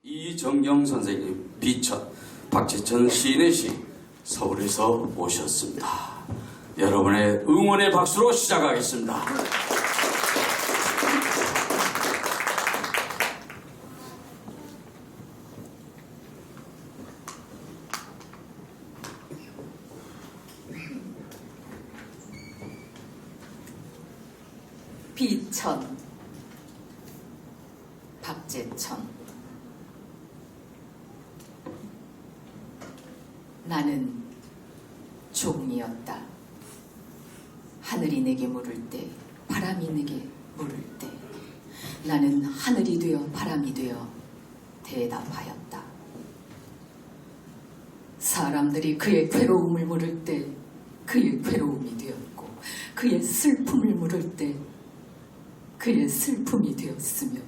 이정영 선생님, 비천, 박재천 시인의 시 서울에서 오셨습니다. 여러분의 응원의 박수로 시작하겠습니다. 비천, 박재천. 나는 종이었다. 하늘이 내게 물을 때, 바람이 내게 물을 때, 나는 하늘이 되어 바람이 되어 대답하였다. 사람들이 그의 괴로움을 물을 때 그의 괴로움이 되었고, 그의 슬픔을 물을 때 그의 슬픔이 되었으며,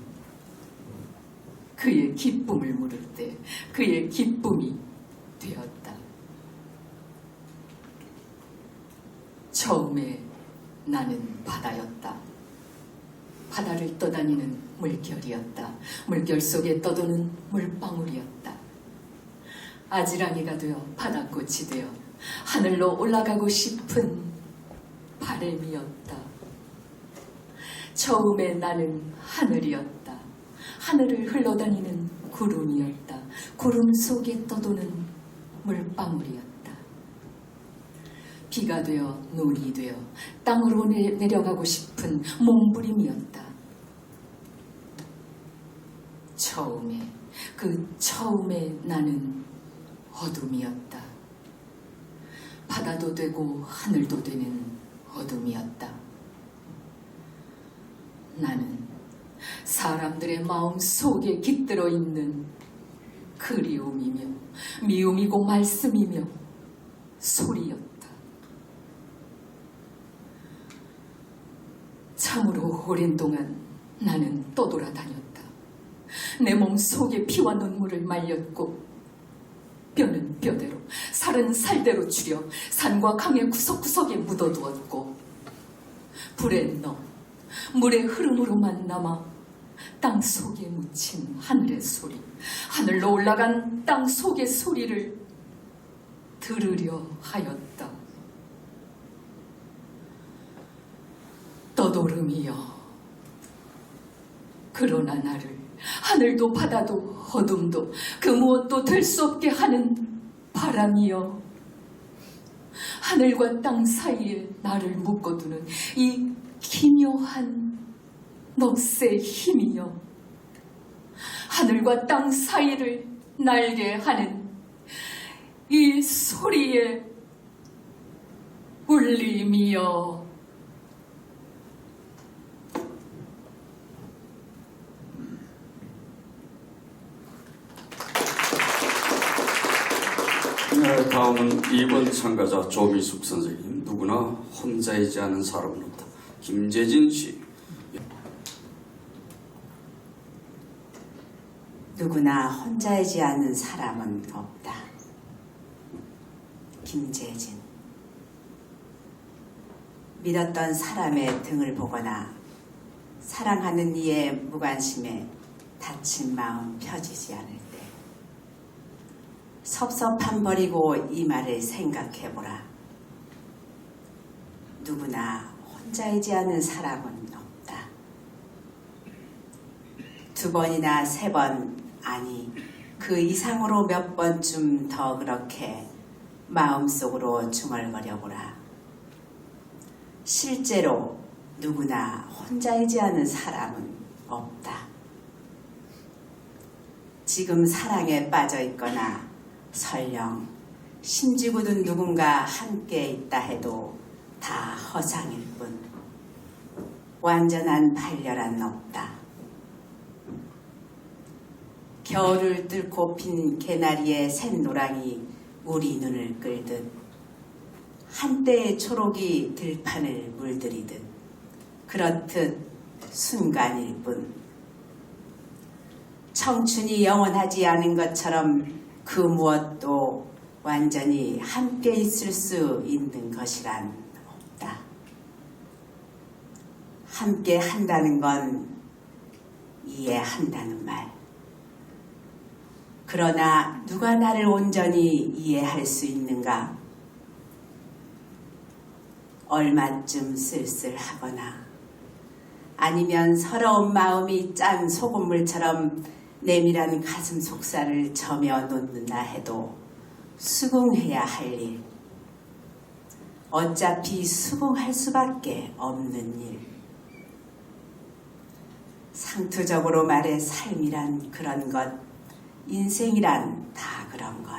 그의 기쁨을 물을 때 그의 기쁨이 되었다. 처음에 나는 바다였다. 바다를 떠다니는 물결이었다. 물결 속에 떠도는 물방울이었다. 아지랑이가 되어 바다꽃이 되어 하늘로 올라가고 싶은 바람이었다. 처음에 나는 하늘이었다. 하늘을 흘러다니는 구름이었다. 구름 속에 떠도는 물방울이었다. 비가 되어 눈이 되어 땅으로 내려가고 싶은 몸부림이었다. 처음에 나는 어둠이었다. 바다도 되고 하늘도 되는 어둠이었다. 나는 사람들의 마음 속에 깃들어 있는 그리움이며 미움이고 말씀이며 소리였다. 참으로 오랜 동안 나는 떠돌아다녔다. 내 몸 속에 피와 눈물을 말렸고, 뼈는 뼈대로, 살은 살대로 추려 산과 강의 구석구석에 묻어두었고, 불에 넣어 물의 흐름으로만 남아 땅 속에 묻힌 하늘의 소리, 하늘로 올라간 땅 속의 소리를 들으려 하였다. 떠도름이여, 그러나 나를 하늘도 바다도 어둠도 그 무엇도 될 수 없게 하는 바람이여, 하늘과 땅 사이에 나를 묶어두는 이 기묘한 넋의 힘이여, 하늘과 땅 사이를 날게 하는 이 소리의 울림이여. 네, 다음은 2번 참가자 조미숙 선생님, 누구나 혼자이지 않은 사람은 없다. 김재진 씨. 누구나 혼자이지 않은 사람은 없다. 김재진. 믿었던 사람의 등을 보거나 사랑하는 이의 무관심에 다친 마음 펴지지 않을 때 섭섭함 버리고 이 말을 생각해보라. 누구나 혼자이지 않은 사람은 없다. 2번이나 3번, 아니 그 이상으로 몇 번쯤 더 그렇게 마음속으로 중얼거려보라. 실제로 누구나 혼자이지 않은 사람은 없다. 지금 사랑에 빠져 있거나 설령 심지고 든 누군가 함께 있다 해도 다 허상일 뿐 완전한 발열한 없다. 겨울을 뚫고 핀 개나리의 샛노랑이 우리 눈을 끌듯 한때의 초록이 들판을 물들이듯 그렇듯 순간일 뿐 청춘이 영원하지 않은 것처럼 그 무엇도 완전히 함께 있을 수 있는 것이란 없다. 함께 한다는 건 이해한다는 말. 그러나 누가 나를 온전히 이해할 수 있는가? 얼마쯤 쓸쓸하거나 아니면 서러운 마음이 짠 소금물처럼 내밀한 가슴 속살을 저며 놓는다 해도 수긍해야 할 일. 어차피 수긍할 수밖에 없는 일. 상투적으로 말해 삶이란 그런 것, 인생이란 다 그런 것.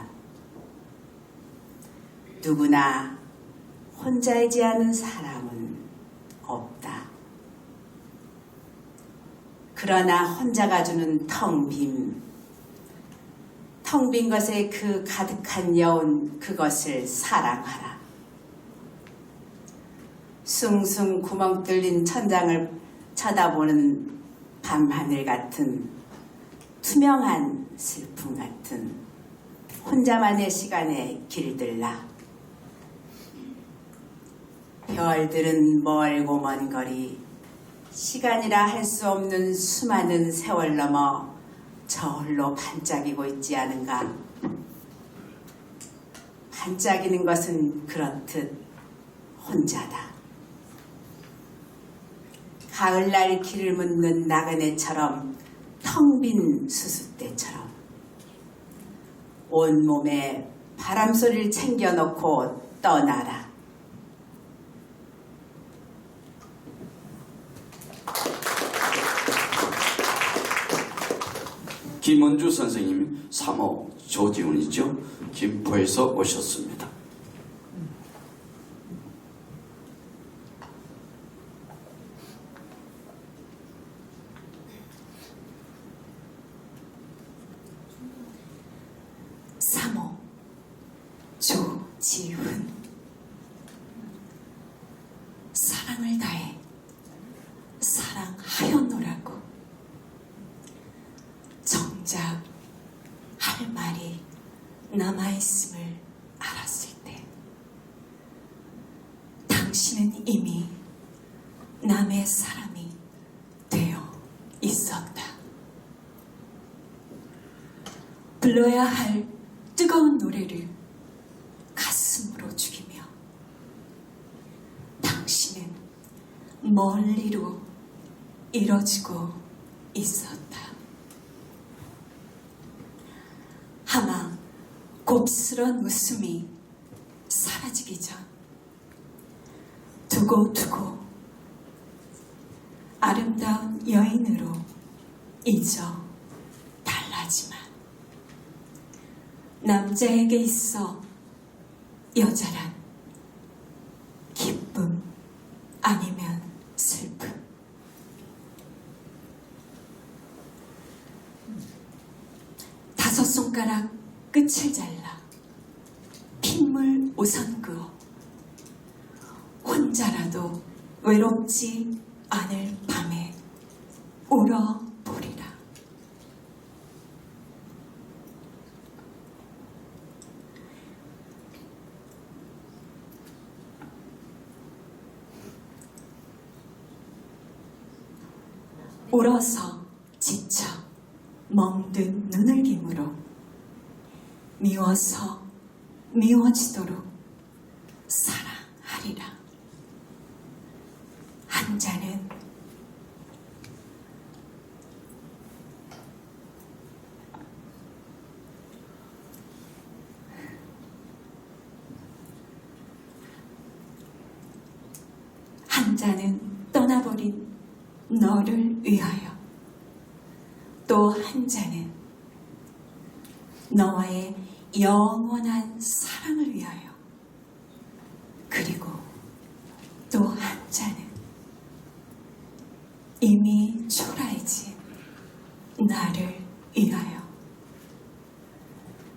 누구나 혼자이지 않은 사람은 없다. 그러나 혼자가 주는 텅 빈 것에 그 가득한 여운, 그것을 사랑하라. 숭숭 구멍 뚫린 천장을 쳐다보는 밤하늘 같은 투명한 슬픔 같은 혼자만의 시간에 길들라. 별들은 멀고 먼 거리, 시간이라 할 수 없는 수많은 세월 넘어 저홀로 반짝이고 있지 않은가. 반짝이는 것은 그렇듯 혼자다. 가을날 길을 묻는 나그네처럼, 텅 빈 수숫대처럼 온몸에 바람소리를 챙겨놓고 떠나라. 김원주 선생님 3호 조지훈이죠. 김포에서 오셨습니다. 조지훈. 사랑을 다해 사랑하였노라고. 정작 할 말이 남아있음을 알았을 때 당신은 이미 남의 사람이 되어 있었다. 불러야 할 뜨거운 노래를 가슴으로 죽이며 당신은 멀리로 이뤄지고 있었다. 아마 곱스런 웃음이 사라지기 전 두고두고 아름다운 여인으로 잊어 달라지만 남자에게 있어 여자란 기쁨 아니면 슬픔. 다섯 손가락 끝을 잘라 핏물 우선 그어 혼자라도 외롭지 않을 밤에 울어보리라. 울어서 지쳐 멍든 눈을 기므로 미워서 미워지도록 사랑하리라. 한 자는 떠나버린 너를 위하여, 또 한 자는 너와의 영원한 사랑을 위하여, 그리고 또 한 자는 이미 초라해진 나를 위하여,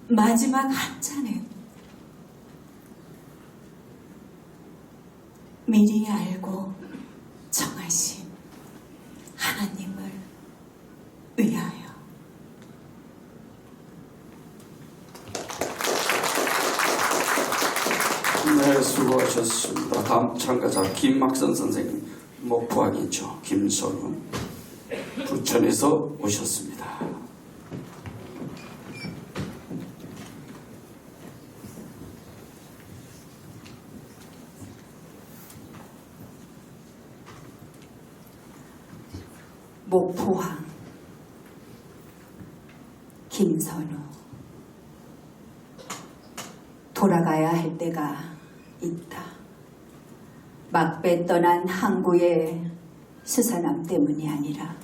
마지막 한 자는 미리 알고 정하신 하나님을 위하여. 네, 수고하셨습니다. 다음 참가자 김막선 선생님, 목포항이죠. 김선훈, 부천에서 오셨습니다. 목포항 김선우. 돌아가야 할 때가 있다. 막배 떠난 항구의 수산함 때문이 아니라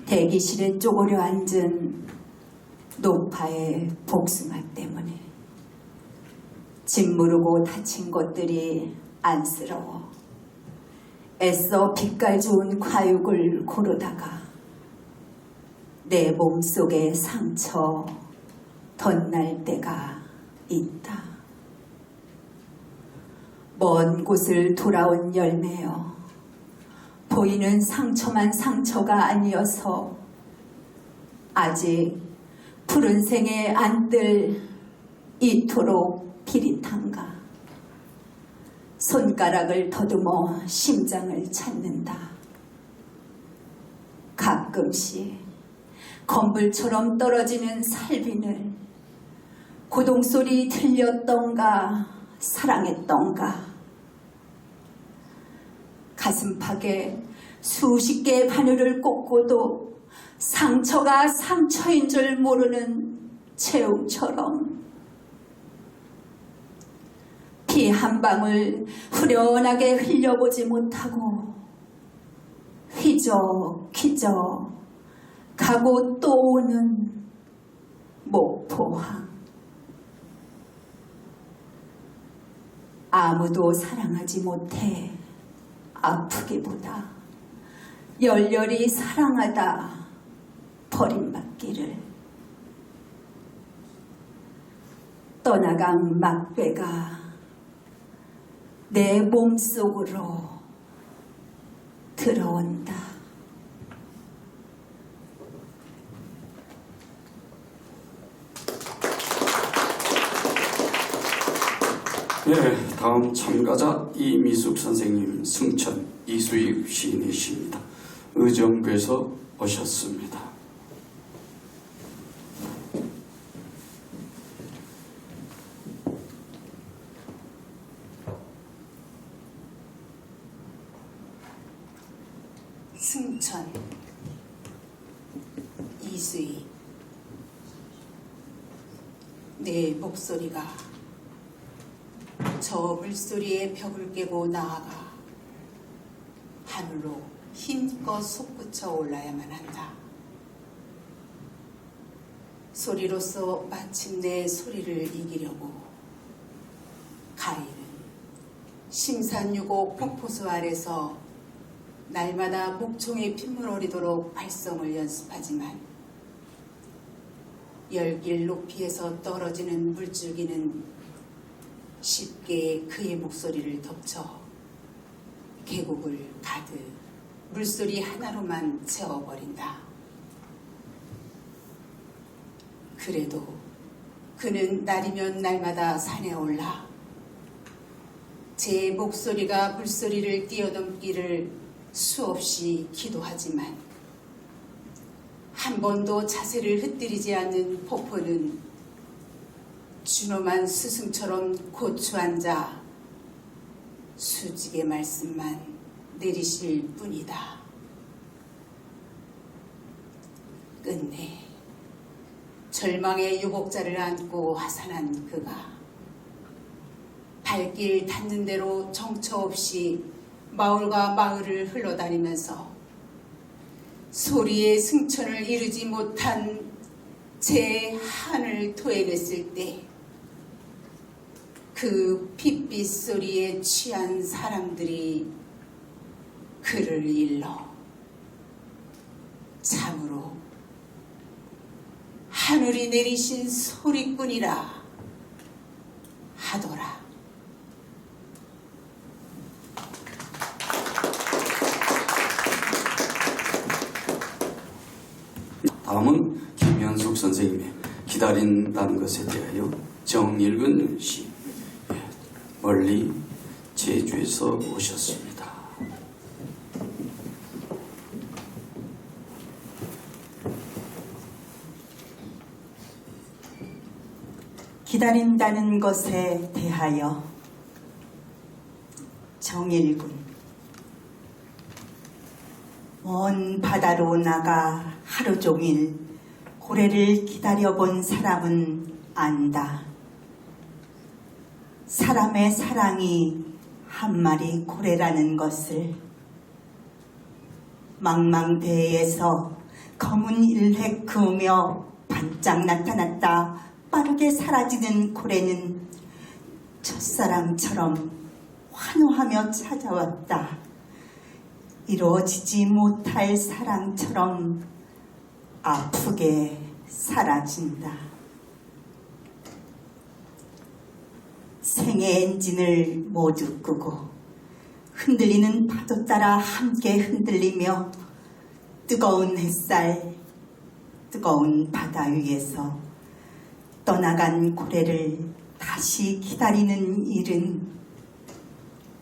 대기실에 쪼그려 앉은 노파의 복숭아 때문에 짐 무르고 다친 것들이 안쓰러워 애써 빛깔 좋은 과육을 고르다가 내 몸속에 상처 덧날 때가 있다. 먼 곳을 돌아온 열매여 보이는 상처만 상처가 아니어서 아직 푸른 생에 안뜰 이토록 비릿한가. 손가락을 더듬어 심장을 찾는다. 가끔씩 건불처럼 떨어지는 살빈을 고동소리 들렸던가 사랑했던가. 가슴팍에 수십 개의 바늘을 꽂고도 상처가 상처인 줄 모르는 채웅처럼 피 한 방울 후련하게 흘려보지 못하고 휘적휘적 가고 또 오는 목포항. 아무도 사랑하지 못해 아프기보다 열렬히 사랑하다 버림받기를. 떠나간 막배가 내 몸속으로 들어온다. 예, 다음 참가자 이미숙 선생님, 승천 이수익 시인이십니다. 의정부에서 오셨습니다. 승천 이수희. 내 목소리가 저 물소리의 벽을 깨고 나아가 하늘로 힘껏 솟구쳐 올라야만 한다. 소리로서 마침내 소리를 이기려고 가인은 심산유곡 폭포수 아래서 날마다 목총에 핏물 어리도록 발성을 연습하지만 열길 높이에서 떨어지는 물줄기는 쉽게 그의 목소리를 덮쳐 계곡을 가득 물소리 하나로만 채워버린다. 그래도 그는 날이면 날마다 산에 올라 제 목소리가 물소리를 뛰어넘기를 수없이 기도하지만 한 번도 자세를 흩뜨리지 않는 폭포는 준엄한 스승처럼 고추 앉아 수직의 말씀만 내리실 뿐이다. 끝내 절망의 유복자를 안고 하산한 그가 발길 닿는 대로 정처 없이 마을과 마을을 흘러다니면서 소리의 승천을 이루지 못한 제 한을 토해냈을 때 그 핏빛 소리에 취한 사람들이 그를 일러 참으로 하늘이 내리신 소리꾼이라 하더라. 다음은 김현숙 선생님의 기다린다는 것에 대하여 정일근 시. 멀리 제주에서 오셨습니다. 기다린다는 것에 대하여 정일군. 먼 바다로 나가 하루 종일 고래를 기다려본 사람은 안다. 사람의 사랑이 한 마리 고래라는 것을. 망망대해에서 검은 일획 그으며 반짝 나타났다 빠르게 사라지는 고래는 첫사랑처럼 환호하며 찾아왔다. 이루어지지 못할 사랑처럼 아프게 사라진다. 생의 엔진을 모두 끄고 흔들리는 파도 따라 함께 흔들리며 뜨거운 햇살, 뜨거운 바다 위에서 떠나간 고래를 다시 기다리는 일은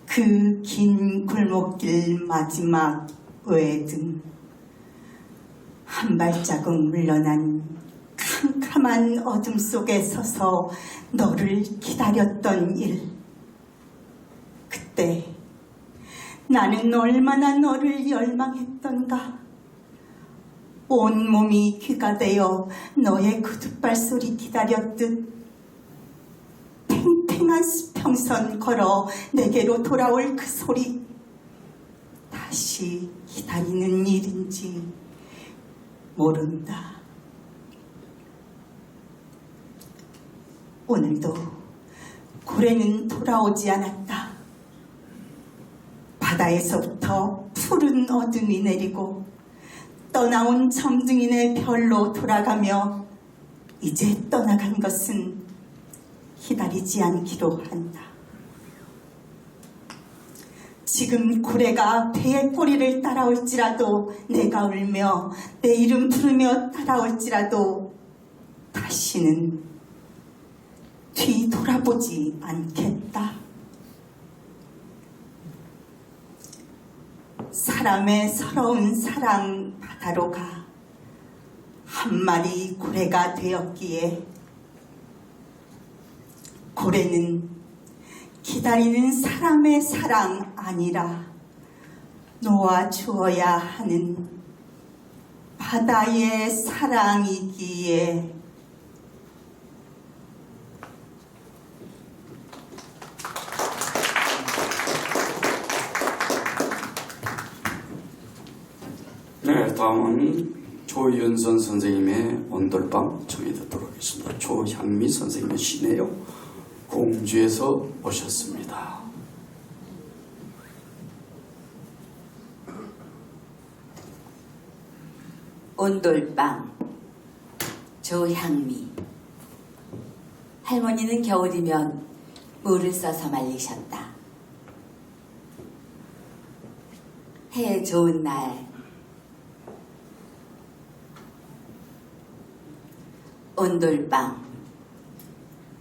그 긴 골목길 마지막 외등, 한 발자국 물러난 캄캄한 어둠 속에 서서 너를 기다렸던 일. 그때 나는 얼마나 너를 열망했던가. 온몸이 귀가 되어 너의 구둣발 소리 기다렸듯 팽팽한 수평선 걸어 내게로 돌아올 그 소리. 다시 기다리는 일인지 모른다. 오늘도 고래는 돌아오지 않았다. 바다에서부터 푸른 어둠이 내리고 떠나온 점등이네 별로 돌아가며 이제 떠나간 것은 기다리지 않기로 한다. 지금 고래가 배의 꼬리를 따라올지라도 내가 울며 내 이름 부르며 따라올지라도 다시는 뒤돌아보지 않겠다. 사람의 서러운 사랑 바다로 가 한 마리 고래가 되었기에 고래는 기다리는 사람의 사랑 아니라 놓아주어야 하는 바다의 사랑이기에. 네, 다음은 조윤선 선생님의 온돌방 청해 듣도록 하겠습니다. 조향미 선생님의 시네요. 공주에서 오셨습니다. 온돌방 조향미. 할머니는 겨울이면 물을 써서 말리셨다. 해 좋은 날 온돌방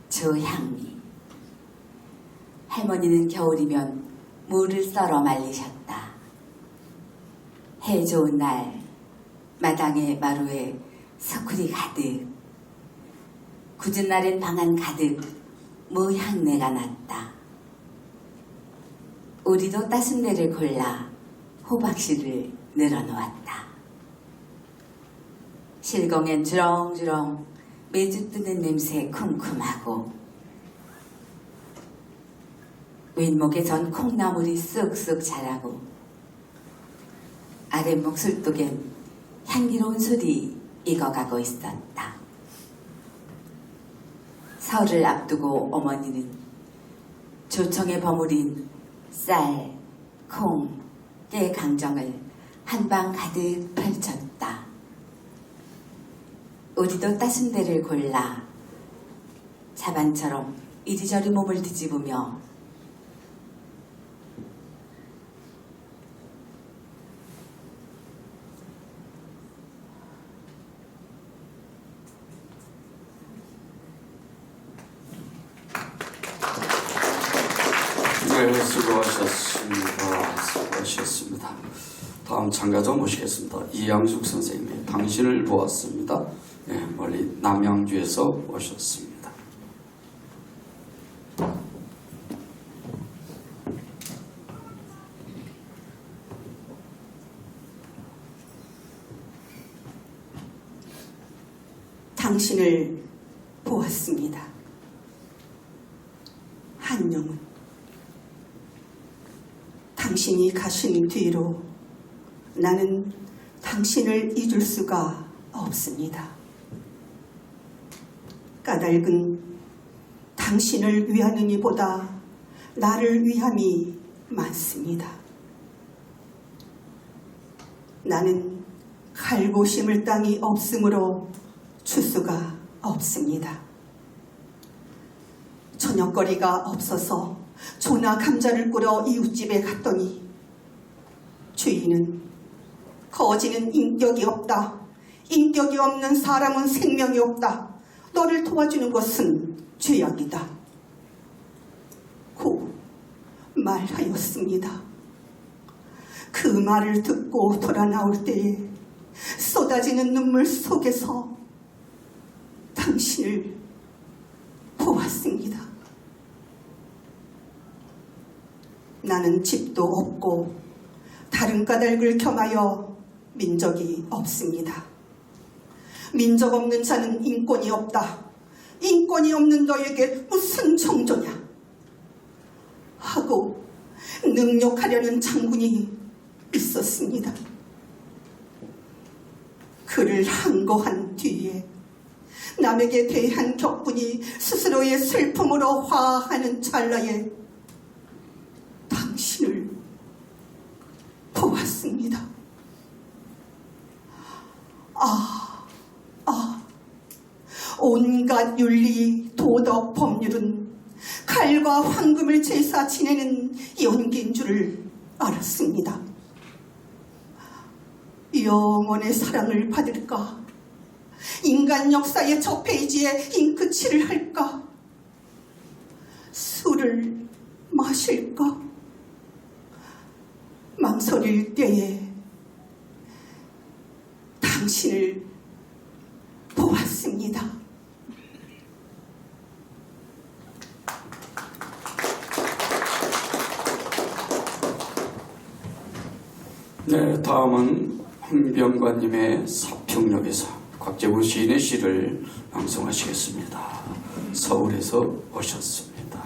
조향미. 할머니는 겨울이면 물을 썰어 말리셨다. 해 좋은 날 마당에 마루에 서쿨이 가득, 굳은 날엔 방 안 가득 무향내가 났다. 우리도 따순 데를 골라 호박씨를 늘어놓았다. 실공엔 주렁주렁 매주 뜨는 냄새 쿰쿰하고 윗목에 전 콩나물이 쑥쑥 자라고 아랫목 술독엔 향기로운 술이 익어가고 있었다. 설을 앞두고 어머니는 조청에 버무린 쌀, 콩, 깨 강정을 한방 가득 펼쳤다. 우리도 따순 데를 골라 자반처럼 이리저리 몸을 뒤집으며 네, 수고하셨습니다. 수고하셨습니다. 다음 참가자 모시겠습니다. 이양숙 선생님의 당신을 보았습니다. 네, 멀리 남양주에서 오셨습니다. 당신을 보았습니다. 한영은 당신이 가신 뒤로 나는 당신을 잊을 수가 없습니다. 까닭은 당신을 위하는 이보다 나를 위함이 많습니다. 나는 갈고 심을 땅이 없으므로 추수가 없습니다. 저녁거리가 없어서 조나 감자를 꾸러 이웃집에 갔더니 주인은 거지는 인격이 없다. 인격이 없는 사람은 생명이 없다. 너를 도와주는 것은 죄악이다. 고 말하였습니다. 그 말을 듣고 돌아 나올 때에 쏟아지는 눈물 속에서 당신을 보았습니다. 나는 집도 없고 다른 까닭을 겸하여 민족이 없습니다. 민족 없는 자는 인권이 없다. 인권이 없는 너에게 무슨 정조냐 하고 능욕하려는 장군이 있었습니다. 그를 항거한 뒤에 남에게 대한 격분이 스스로의 슬픔으로 화하는 찰나에 당신을 보았습니다. 온갖 윤리, 도덕, 법률은 칼과 황금을 제사 지내는 연기인 줄을 알았습니다. 영원의 사랑을 받을까? 인간 역사의 저 페이지에 잉크칠을 할까? 술을 마실까? 망설일 때에 당신을 보았습니다. 네, 다음은 황병관님의 사평역에서 곽재구 시인의 시를 방송하시겠습니다. 서울에서 오셨습니다.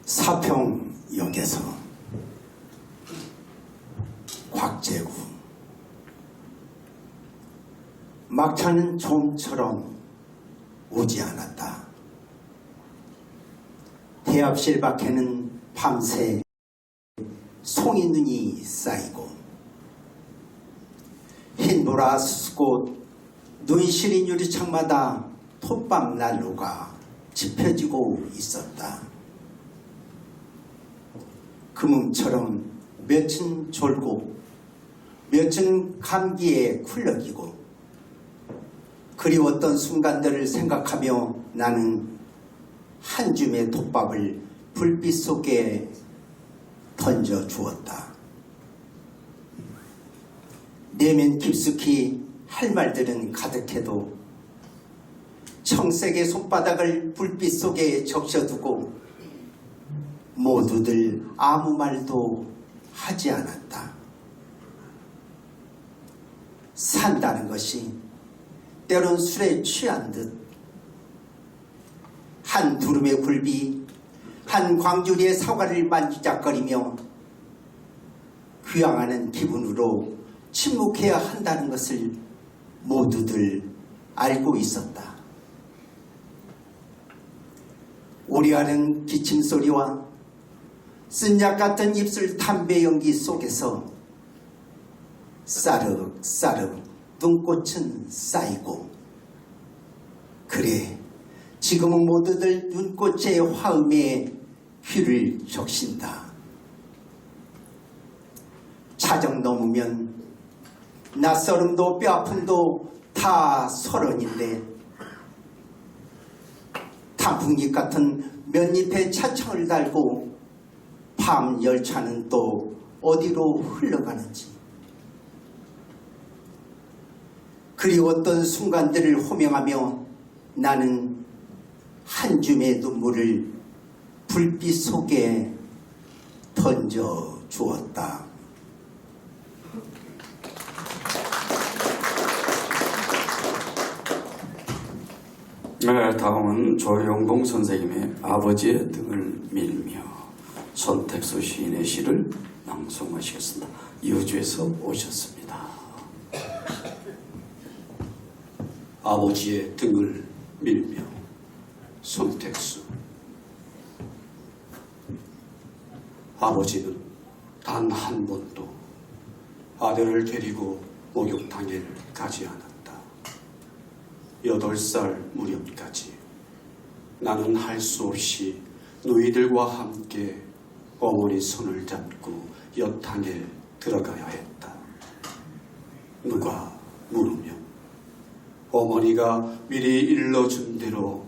사평역에서 곽재구. 막차는 좀처럼 오지 않았다. 대합실 밖에는 밤새 송이눈이 쌓이고 흰보라 수수꽃 눈시린 유리창마다 톱밥 난로가 지펴지고 있었다. 금음처럼 몇은 졸고 몇은 감기에 쿨럭이고 그리웠던 순간들을 생각하며 나는 한 줌의 톱밥을 불빛 속에 던져 주었다. 내면 깊숙이 할 말들은 가득해도 청색의 손바닥을 불빛 속에 적셔두고 모두들 아무 말도 하지 않았다. 산다는 것이 때론 술에 취한 듯 한 두rum의 굴비, 한 광주리의 사과를 만지작거리며 귀향하는 기분으로 침묵해야 한다는 것을 모두들 알고 있었다. 오리하는 기침소리와 쓴약 같은 입술 담배 연기 속에서 싸륵싸륵 눈꽃은 쌓이고 그래 지금은 모두들 눈꽃의 화음에 귀를 적신다. 차정 넘으면 낯설음도 뼈아픔도 다 서른인데 단풍잎 같은 몇 잎의 차창을 달고 밤 열차는 또 어디로 흘러가는지 그리웠던 순간들을 호명하며 나는 한 줌의 눈물을 불빛 속에 던져 주었다. 네, 다음은 조영동 선생님의 아버지의 등을 밀며 손택수 시인의 시를 낭송하시겠습니다. 여주에서 오셨습니다. 아버지의 등을 밀며 손택수. 아버지는 단 한 번도 아들을 데리고 목욕탕에 가지 않았다. 8살 무렵까지 나는 할 수 없이 누이들과 함께 어머니 손을 잡고 여탕에 들어가야 했다. 누가 물으면 어머니가 미리 일러준 대로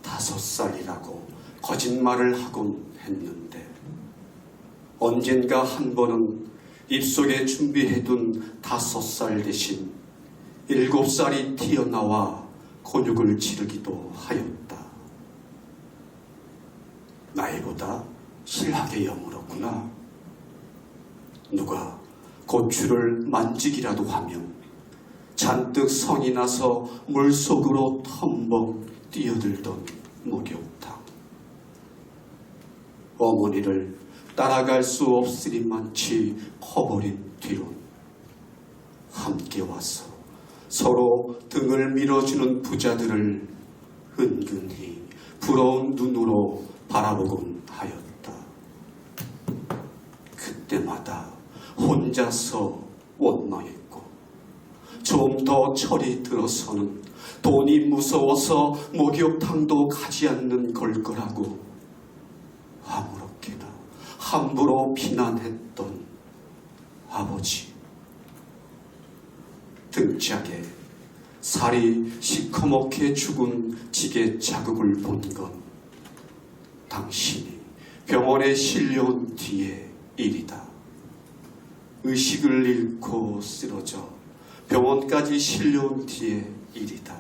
5살이라고 거짓말을 하곤 했는데 언젠가 한 번은 입속에 준비해둔 5살 대신 7살이 튀어나와 곤욕을 치르기도 하였다. 나이보다 실하게 여물었구나. 누가 고추를 만지기라도 하면 잔뜩 성이 나서 물속으로 텀벙 뛰어들던 목욕탕. 어머니를 따라갈 수 없으리만치 커버린 뒤로 함께 와서 서로 등을 밀어주는 부자들을 은근히 부러운 눈으로 바라보곤 하였다. 그때마다 혼자서 원망했고 좀 더 철이 들어서는 돈이 무서워서 목욕탕도 가지 않는 걸 거라고 아무렇게나 함부로 비난했던 아버지. 등짝에 살이 시커멓게 죽은 지게 자국을 본 건 당신이 병원에 실려온 뒤의 일이다. 의식을 잃고 쓰러져 병원까지 실려온 뒤의 일이다.